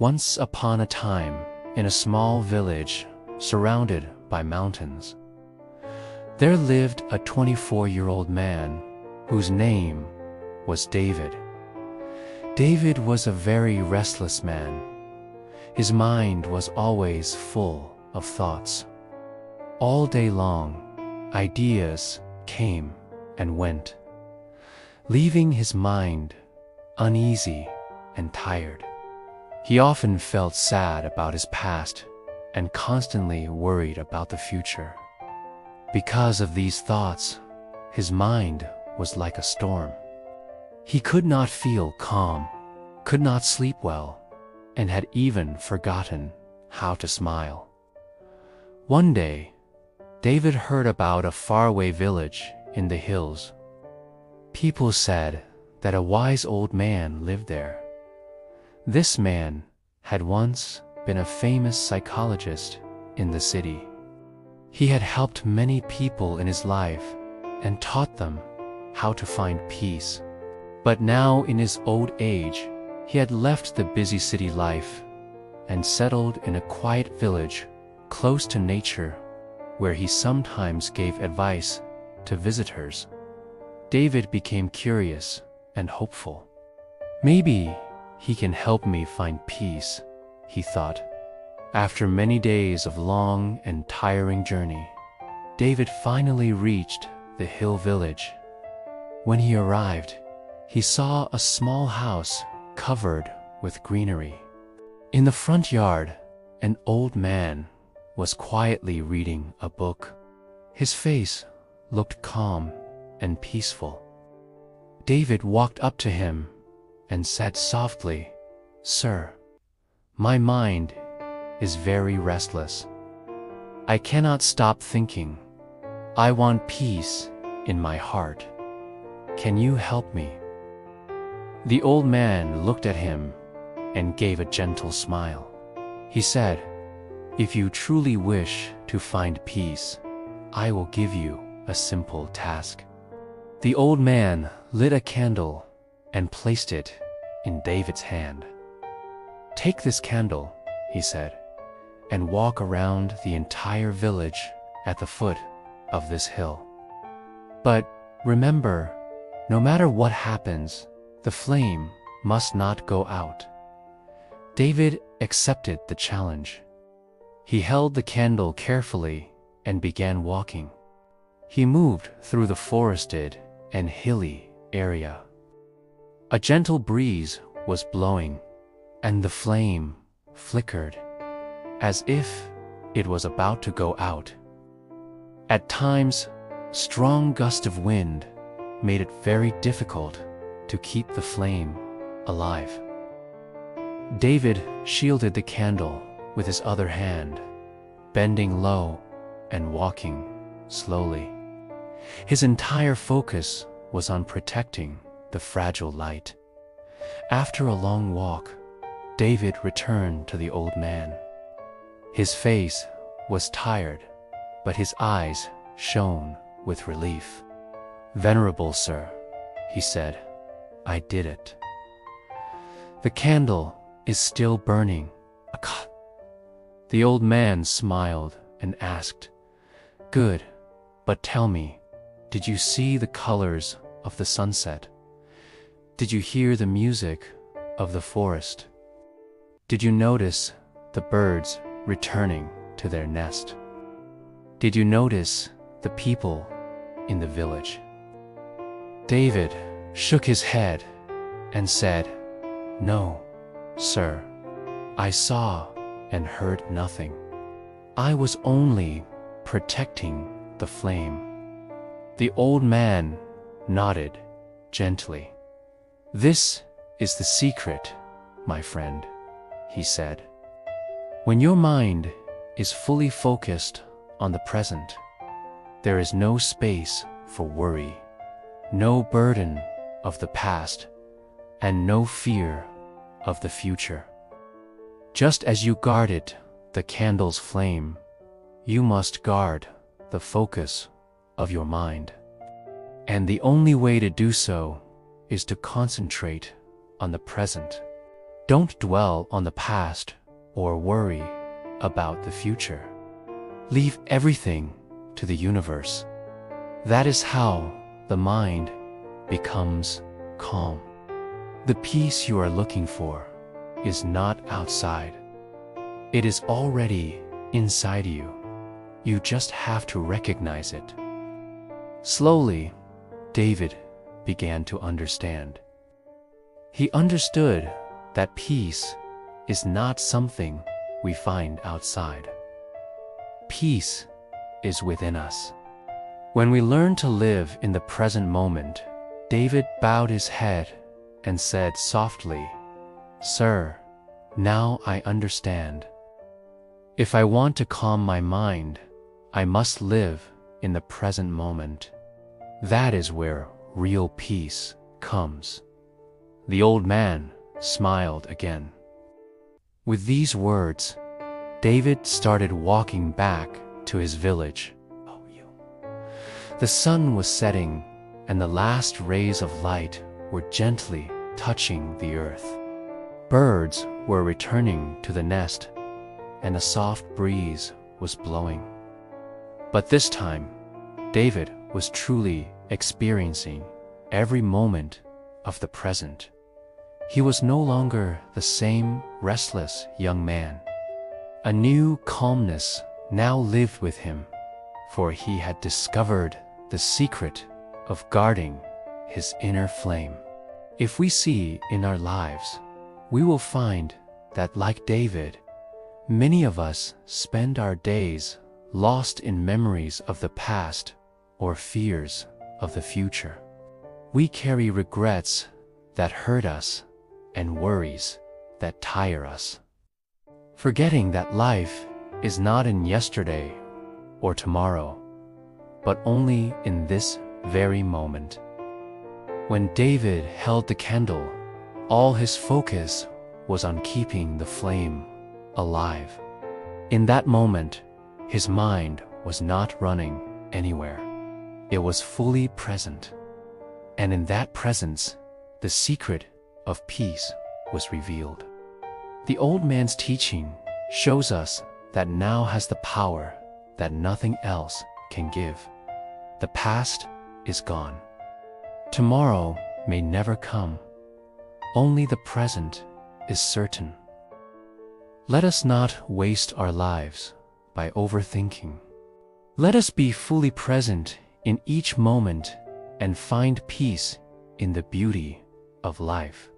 Once upon a time, in a small village surrounded by mountains, there lived a 24-year-old man whose name was David. David was a very restless man. His mind was always full of thoughts. All day long, ideas came and went, leaving his mind uneasy and tired. He often felt sad about his past and constantly worried about the future. Because of these thoughts, his mind was like a storm. He could not feel calm, could not sleep well, and had even forgotten how to smile. One day, David heard about a faraway village in the hills. People said that a wise old man lived there. This man had once been a famous psychologist in the city. He had helped many people in his life and taught them how to find peace. But now in his old age, he had left the busy city life and settled in a quiet village close to nature, where he sometimes gave advice to visitors. David became curious and hopeful. Maybe he can help me find peace, he thought. After many days of long and tiring journey, David finally reached the hill village. When he arrived, he saw a small house covered with greenery. In the front yard, an old man was quietly reading a book. His face looked calm and peaceful. David walked up to him and said softly, "Sir, my mind is very restless. I cannot stop thinking. I want peace in my heart. Can you help me?" The old man looked at him and gave a gentle smile. He said, "If you truly wish to find peace, I will give you a simple task." The old man lit a candle and placed it in David's hand. "Take this candle," he said, "and walk around the entire village at the foot of this hill. But remember, no matter what happens, the flame must not go out." David accepted the challenge. He held the candle carefully and began walking. He moved through the forested and hilly area. A gentle breeze was blowing, and the flame flickered as if it was about to go out. At times, strong gusts of wind made it very difficult to keep the flame alive. David shielded the candle with his other hand, bending low and walking slowly. His entire focus was on protecting the fragile light. After a long walk, David returned to the old man. His face was tired, but his eyes shone with relief. "Venerable sir," he said, "I did it. The candle is still burning." The old man smiled and asked, "Good, but tell me, did you see the colors of the sunset? Did you hear the music of the forest? Did you notice the birds returning to their nest? Did you notice the people in the village?" David shook his head and said, "No, sir, I saw and heard nothing. I was only protecting the flame." The old man nodded gently. "This is the secret, my friend," he said. "When your mind is fully focused on the present, there is no space for worry, no burden of the past, and no fear of the future. Just as you guarded the candle's flame, you must guard the focus of your mind. And the only way to do so is to concentrate on the present. Don't dwell on the past or worry about the future. Leave everything to the universe. That is how the mind becomes calm. The peace you are looking for is not outside. It is already inside you. You just have to recognize it. Slowly, David began to understand. He understood that peace is not something we find outside. Peace is within us. When we learn to live in the present moment, David bowed his head and said softly, "Sir, now I understand. If I want to calm my mind, I must live in the present moment. That is where real peace comes." The old man smiled again. With these words, David started walking back to his village. The sun was setting, and the last rays of light were gently touching the earth. Birds were returning to the nest, and a soft breeze was blowing. But this time, David was truly experiencing every moment of the present. He was no longer the same restless young man. A new calmness now lived with him, for he had discovered the secret of guarding his inner flame. If we see in our lives, we will find that, like David, many of us spend our days lost in memories of the past or fears of the future. We carry regrets that hurt us and worries that tire us, forgetting that life is not in yesterday or tomorrow, but only in this very moment. When David held the candle, all his focus was on keeping the flame alive. In that moment, his mind was not running anywhere. It was fully present. And in that presence, the secret of peace was revealed. The old man's teaching shows us that now has the power that nothing else can give. The past is gone. Tomorrow may never come. Only the present is certain. Let us not waste our lives by overthinking. Let us be fully present in each moment and find peace in the beauty of life.